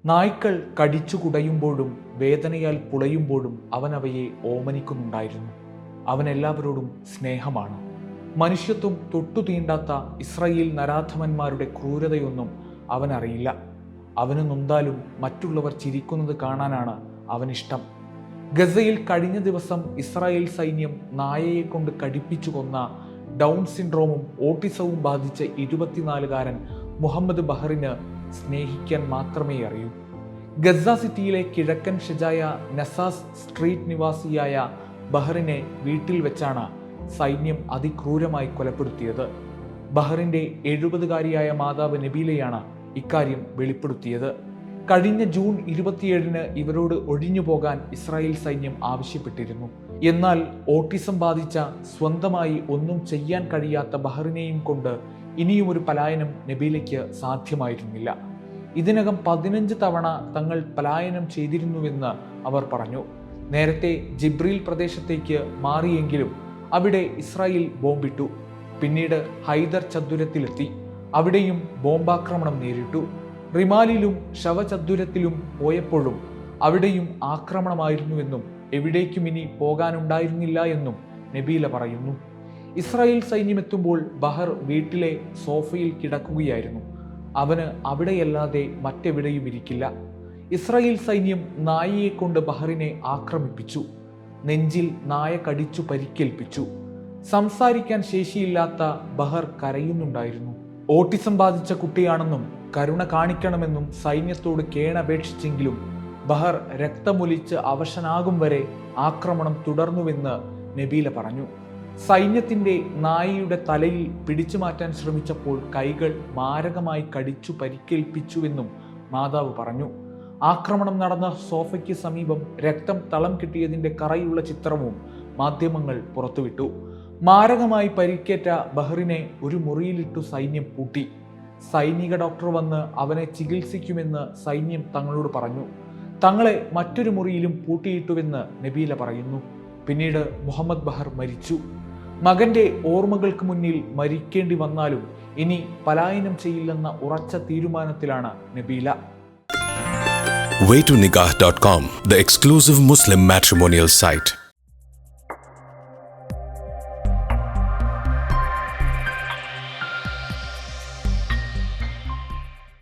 നായ്ക്കൾ കടിച്ചു കുടയുമ്പോഴും വേദനയാൽ പുളയുമ്പോഴും അവൻ അവയെ ഓമനിക്കുന്നുണ്ടായിരുന്നു. അവൻ എല്ലാവരോടും സ്നേഹമാണ്. മനുഷ്യത്വം തൊട്ടു തീണ്ടാത്ത ഇസ്രായേൽ നരാധമന്മാരുടെ ക്രൂരതയൊന്നും അവനറിയില്ല. അവന് നൊന്താലും മറ്റുള്ളവർ ചിരിക്കുന്നത് കാണാനാണ് അവനിഷ്ടം. ഗസയിൽ കഴിഞ്ഞ ദിവസം ഇസ്രായേൽ സൈന്യം നായയെ കൊണ്ട് കടിപ്പിച്ചു കൊന്ന ഡൗൺ സിൻഡ്രോമും ഓട്ടിസവും ബാധിച്ച 24-കാരൻ മുഹമ്മദ് ബഹറിന് സ്നേഹിക്കാൻ മാത്രമേ അറിയൂ. ഗസ സിറ്റിയിലെ കിഴക്കൻ ഷജായ നസാസ് സ്ട്രീറ്റ് നിവാസിയായ ബഹറിനെ വീട്ടിൽ വെച്ചാണ് സൈന്യം അതിക്രൂരമായി കൊലപ്പെടുത്തിയത്. ബഹറിന്റെ 70-കാരിയായ മാതാവ് നബീലയാണ് ഇക്കാര്യം വെളിപ്പെടുത്തിയത്. കഴിഞ്ഞ ജൂൺ 27-ന് ഇവരോട് ഒഴിഞ്ഞു പോകാൻ ഇസ്രായേൽ സൈന്യം ആവശ്യപ്പെട്ടിരുന്നു. എന്നാൽ ഓട്ടിസം ബാധിച്ച, സ്വന്തമായി ഒന്നും ചെയ്യാൻ കഴിയാത്ത ബഹറിനെയും കൊണ്ട് ഇനിയും ഒരു പലായനം നബീലയ്ക്ക് സാധ്യമായിരുന്നില്ല. ഇതിനകം 15 തവണ തങ്ങൾ പലായനം ചെയ്തിരുന്നുവെന്ന് അവർ പറഞ്ഞു. നേരത്തെ ജിബ്രീൽ പ്രദേശത്തേക്ക് മാറിയെങ്കിലും അവിടെ ഇസ്രായേൽ ബോംബിട്ടു. പിന്നീട് ഹൈദർ ചദ്ദുരത്തിലെത്തി. അവിടെയും ബോംബാക്രമണം നേരിട്ടു. റിമാലിലും ശവചദ്ദുരത്തിലും പോയപ്പോഴും അവിടെയും ആക്രമണമായിരുന്നുവെന്നും എവിടേക്കും ഇനി പോകാനുണ്ടായിരുന്നില്ല എന്നും നബീല പറയുന്നു. ഇസ്രായേൽ സൈന്യമെത്തുമ്പോൾ ബഹർ വീട്ടിലെ സോഫയിൽ കിടക്കുകയായിരുന്നു. അവന് അവിടെയല്ലാതെ മറ്റെവിടെയും ഇരിക്കില്ല. ഇസ്രായേൽ സൈന്യം നായയെ കൊണ്ട് ബഹറിനെ ആക്രമിപ്പിച്ചു. നെഞ്ചിൽ നായ കടിച്ചു പരിക്കേൽപ്പിച്ചു. സംസാരിക്കാൻ ശേഷിയില്ലാത്ത ബഹർ കരയുന്നുണ്ടായിരുന്നു. ഓട്ടിസം ബാധിച്ച കുട്ടിയാണെന്നും കരുണ കാണിക്കണമെന്നും സൈന്യത്തോട് കേണപേക്ഷിച്ചെങ്കിലും ബഹർ രക്തമൊലിച്ച് അവശനാകും വരെ ആക്രമണം തുടർന്നുവെന്ന് നബീല പറഞ്ഞു. സൈന്യത്തിന്റെ നായയുടെ തലയിൽ പിടിച്ചു മാറ്റാൻ ശ്രമിച്ചപ്പോൾ കൈകൾ മാരകമായി കടിച്ചു പരിക്കേൽപ്പിച്ചുവെന്നും മാതാവ് പറഞ്ഞു. ആക്രമണം നടന്ന സോഫയ്ക്ക് സമീപം രക്തം തളം കിട്ടിയതിന്റെ കറയുള്ള ചിത്രവും മാധ്യമങ്ങൾ പുറത്തുവിട്ടു. മാരകമായി പരിക്കേറ്റ ബഹറിനെ ഒരു മുറിയിലിട്ടു സൈന്യം പൂട്ടി. സൈനിക ഡോക്ടർ വന്ന് അവനെ ചികിത്സിക്കുമെന്ന് സൈന്യം തങ്ങളോട് പറഞ്ഞു. തങ്ങളെ മറ്റൊരു മുറിയിലും പൂട്ടിയിട്ടുവെന്ന് നബീല പറയുന്നു. പിന്നീട് മുഹമ്മദ് ബഹർ മരിച്ചു. മകന്റെ ഓർമ്മകൾക്ക് മുന്നിൽ മരിക്കേണ്ടി വന്നാലും ഇനി പലായനം ചെയ്യില്ലെന്ന ഉറച്ച തീരുമാനത്തിലാണ് Nabeela. Waytonikah.com, the exclusive Muslim matrimonial site.